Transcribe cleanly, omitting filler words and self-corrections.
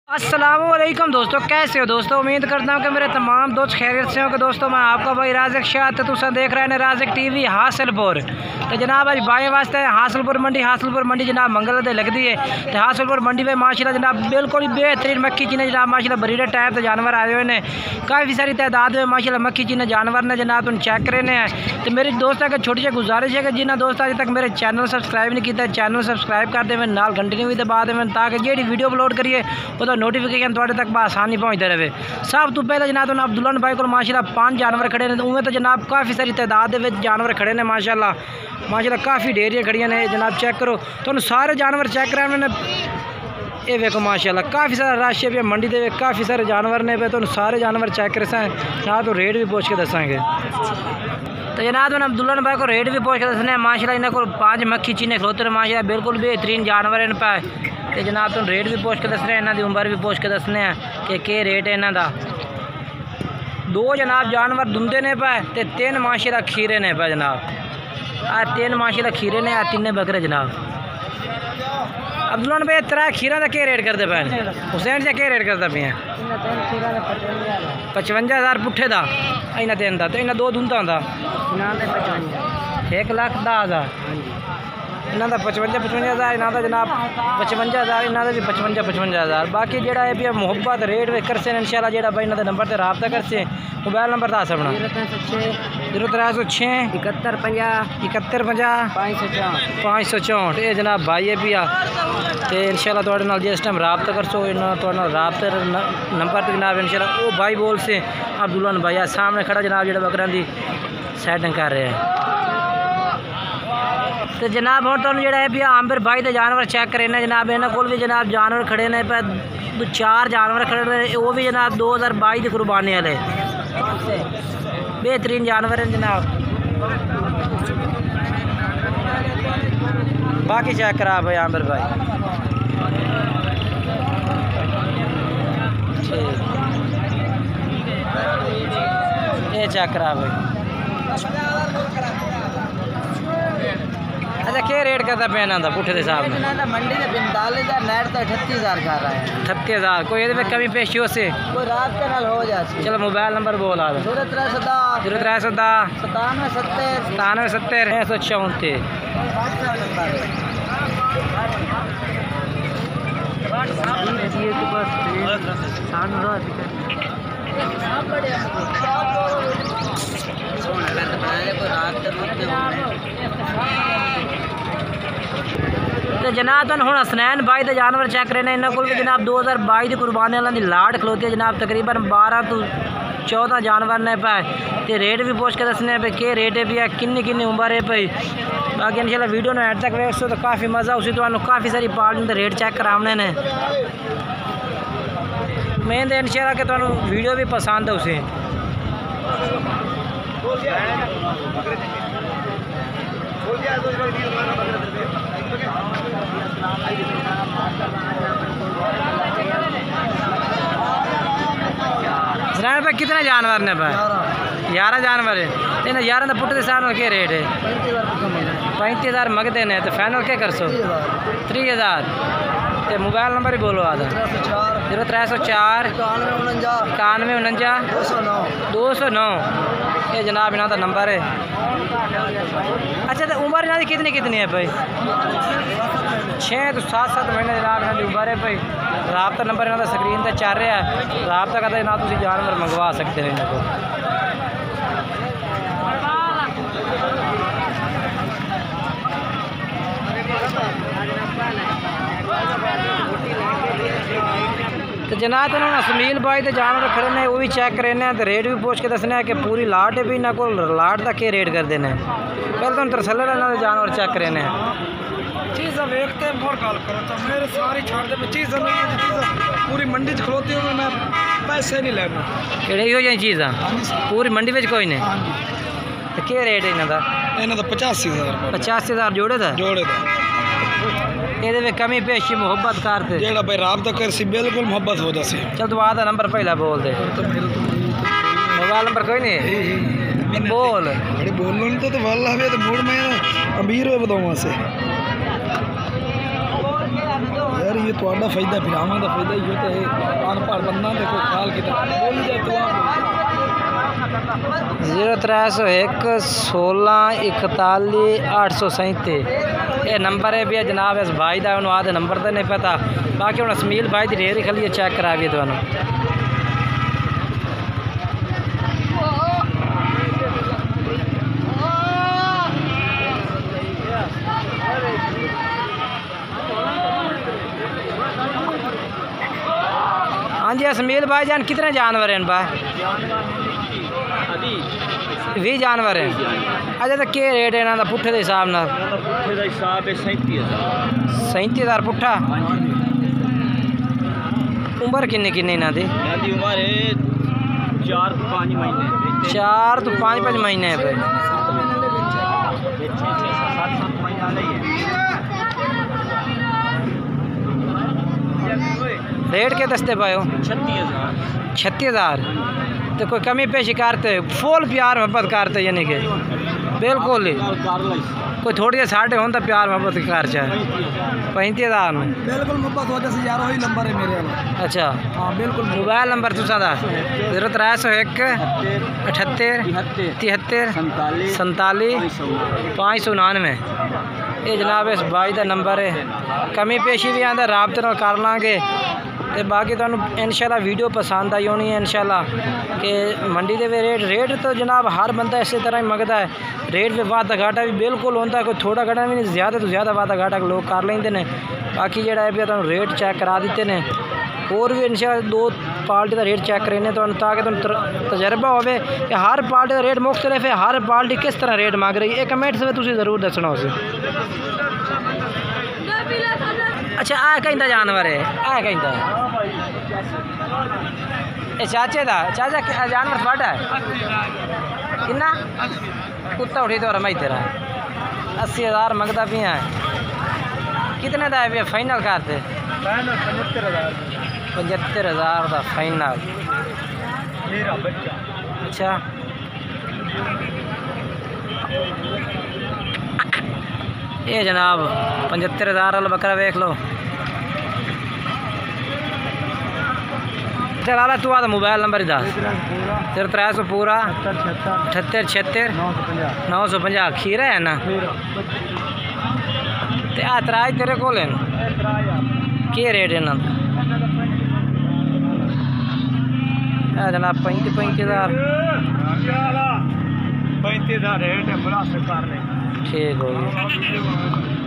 अस्सलामुअलैकुम दोस्तों, कैसे हो दोस्तों। उम्मीद करता हूँ कि मेरे तमाम दोस्त खैरियत से हो। कि दोस्तों मैं आपका भाई राज़िक शाह तो तुम देख रहे हैं राज़िक टीवी हासिलपुर। तो जनाब अज भाई वास्ते हासिलपुर मंडी जनाब मंगल दे लगती है। तो हासिलपुर मंडी में माशाल्लाह जनाब बिल्कुल ही बेहतरीन मक्खी चीने जनाब माशाल्लाह बरीडे टाइप के जानवर आए हुए हैं। काफ़ी सारी तादाद में माशाल्लाह मक्खी चीने जानवर ने जनाब तुम चेक करने हैं। तो मेरी दोस्तों की छोटी सी गुजारिश है कि जिन्हें दोस्त अज तक मेरे चैनल सब्सक्राइब नहीं किया चैनल सब्सक्राइब कर देवें, नाल घंटी भी दबा देवें ताकि जी वीडियो अपलोड करिए वो नोटिफिकेशन थोड़े तक आसानी पहुँचते रहे। सब तो पहले जनाब तो अब्दुल्ला भाई को माशाल्लाह 5 जानवर खड़े हैं। उमें तो जनाब काफ़ी सारी तादाद के जानवर खड़े हैं माशाल्लाह काफ़ी डेरियाँ खड़ियाँ ने जनाब चेक करो तो सारे जानवर चेक कराने ये देखो माशाल्लाह काफ़ी सारा रश है मंडी के काफ़ी सारे जानवर ने पे तो सारे जानवर चेक कर ना तो रेट भी पूछ के दसांगे। तो जनाब तो अब्दुल्ला भाई को रेट भी पूछ के दसने माशाल्लाह इन्हें को 5 मक्खी चीने खलोते हैं माशाल्लाह बिल्कुल बेहतरीन जानवर इन पे। तो जनाब तुम रेट भी पूछ के दसने इन्हों की उम्र भी पूछ के दसने कि रेट है इन्हों का। 2 जनाब जानवर दुंदे ने पे तो 3 माशाल्लाह खीरे ने पे जनाब। 3 माशाल्लाह खीरे ने 3 बकरे जनाब। अब्दुल्ला भाई 3 खीरा का क्या रेट करते पे? हुसैन से क्या रेट करता पे? 55,000 पुट्ठे का इन्हें 3 का तो इन्हें 2 दूंदा होंगे 1,10,000 इन्हों का 55,000 इन्हों का जनाब 55,000 इन्हों का भी 55,000। बाकी जोड़ा है भी मुहब्बत रेट वे कर से इंशाल्लाह जो भाई इन्होंने नंबर से रबता कर से। मोबाइल नंबर दस अपना 0306 71 50 564 ये जनाब भाई है भी तो इंशाल्लाह थोड़े नाल जिस टाइम रबता कर सो रबते नंबर तो जनाब इंशाल्लाह वो भाई बोल से अब्दुल्ला भाई सामने खड़ा जनाब जो बकरा की सैटिंग कर रहे हैं। तो जनाब हम तुम जो है भी आमिर भाई के जानवर चेक करे जनाब इन्होंने को भी जनाब जानवर खड़े ने पे 4 जानवर खड़े ने वो भी जनाब 2022 की कुर्बानी वाले बेहतरीन जानवर हैं जनाब। बाकी चेक करा भाई आमिर भाई ये चेक करा भाई। अच्छा क्या रेट करता पे इन्हों का पुट्ठे के हिसाब में? मंडी से 45,000 नेट तो 38,000 कर रहा है। 38,000 कोई ये कमी पेशी हो से कोई रात के नाल हो जाती। चलो मोबाइल नंबर बोल आ 0310 97 70 634 तो जनाब तुम हम हसनैन भाई के जानवर चेक करे इन्होंने को जनाब 2022 की कुर्बानी वालों की लाट खलोती है जनाब तकरीबन 12 तो 14 जानवर ने पे तो रेट भी पूछ के दसने पे क्या रेट है भी है किन्नी उम्र है भाई। बाकी इंशाल्लाह वीडियो ने एंड तक वेखो तो काफ़ी मज़ा उसी तो काफ़ी सारी पार्टी रेट चेक कराने ने मैं तो इंशाल्लाह कि तुहानू वीडियो भी पसंद है उसे। हसनैन पे कितने जानवर ने पे? 11 जानवर है। इन 11 पुट्टे के हिसाब क्या रेट है? 35,000 मंगते हैं तो फाइनल क्या कर सो? 30,000। तो मोबाइल नंबर ही बोलो आधा 0304 91 209 ये जनाब इन्हों का नंबर है। अच्छा तो उम्र इन्हों की कितनी है भाई? 6 तो 7 महीने जनाब इन्हों की उम्र है भाई। रबता नंबर इन्हों का स्क्रीन पर चल रहा है रबता करते ना तुम जानवर मंगवा सकते हैं इन्हों को। तो जनाब तो उन्होंने सुनील भाई के जानवर खड़े ने वो भी चेक करे तो रेट भी पूछ के दसने कि पूरी लाट है भी इन्होंने को लाट का क्या रेट करते हैं। पहले तो तरसले इन्होंने जानवर चेक करे चीज़ देखते हैं और गल करो तो मेरे सारी छाड़ दे चीज़ पूरी मंडी च खलोती हुई मैं पैसे नहीं लेना कि यो जी चीज़ पूरी मंडी में कोई नहीं। तो क्या रेट है इन्हों का? 85,000 जोड़े था ये कमी पेशी मुहब्बत करते जेड़ा भाई रबता कर सी बिल्कुल मुहब्बत हो जासी। चल तू आधा नंबर पहला बोल दे मोबाइल नंबर कोई नहीं बोल बोलो तो वाला तो मूड में अमीर हो बताऊँ से यार ये थोड़ा फायदा फिरावां का फायदा ही होता है अनपढ़ बंदा देखो खाल की बोली जाए तो 0301 16 41 837 ये नंबर है भैया जनाब इस भाई का उन्होंने आधे नंबर तो नहीं पता बाकी हम असमील भाई की रेहरी खली चेक करा भी तो हाँ जी असमील भाई जान कितने जानवर हैं भाई 20 जानवर हैं अच्छा तो क्या रेट है इन्हों का पुट्ठे के हिसाब न 37,000 पुट्ठा उम्र किन्नी किन्नी इन्हों की 4 तो 5 महीने है रेट के दसते पाए हो 36,000 तो कोई कमी पेशी करते फुल प्यार मोहब्बत करते यानी कि बिल्कुल ही कोई थोड़ी साढ़े हो तो प्यार मोहब्बत कर चाहे 35,000 में बिल्कुल मोहब्बत वजह से यार वही नंबर है मेरे वाला अच्छा हाँ बिल्कुल मोबाइल नंबर तुसा दा 0301 78 73 47 599 ये जनाब इस भाई का नंबर है कमी पेशी भी आंदा राबते नाल कर लांगे तो बाकी तुहानू इंशाल्लाह वीडियो पसंद आई होनी है इंशाल्लाह कि मंडी के रेट तो जनाब हर बंदा इस तरह ही मंगता है रेट पे वादा घाटा भी बिल्कुल होता है कोई थोड़ा घटा भी नहीं ज़्यादा तो ज़्यादा वादा घाटा लोग कर लेंगे ने बाकी जो है तुहानू रेट चेक करा दिते ने और भी इंशाल्लाह 2 पार्टी का रेट चेक करें तो ताकि तुम तजर्बा हो कि हर पार्टी का रेट मुख्तलिफ है हर पार्टी किस तरह रेट मांग रही है कमेंट से तुम ज़रूर दसना उसे अच्छा आ कहीं जानवर है आ कहीं ये चाचे का चाचा जानवर थोड़ा है किन्ना कुत्ता उठी तो रमाई तेरा 80,000 मंगता भी है कितने का है फाइनल करते 75,000 का फाइनल अच्छा ये जनाब 75,000 वाला बकरा देख लो चला तू आ मोबाइल नंबर ही दस 0300 पूरा 78 76 950 खीरा है ना ते आ त्राज तेरे को क्या रेट है इन्हों का जनाब 35,000 35,000 रेट है ठीक हो गया।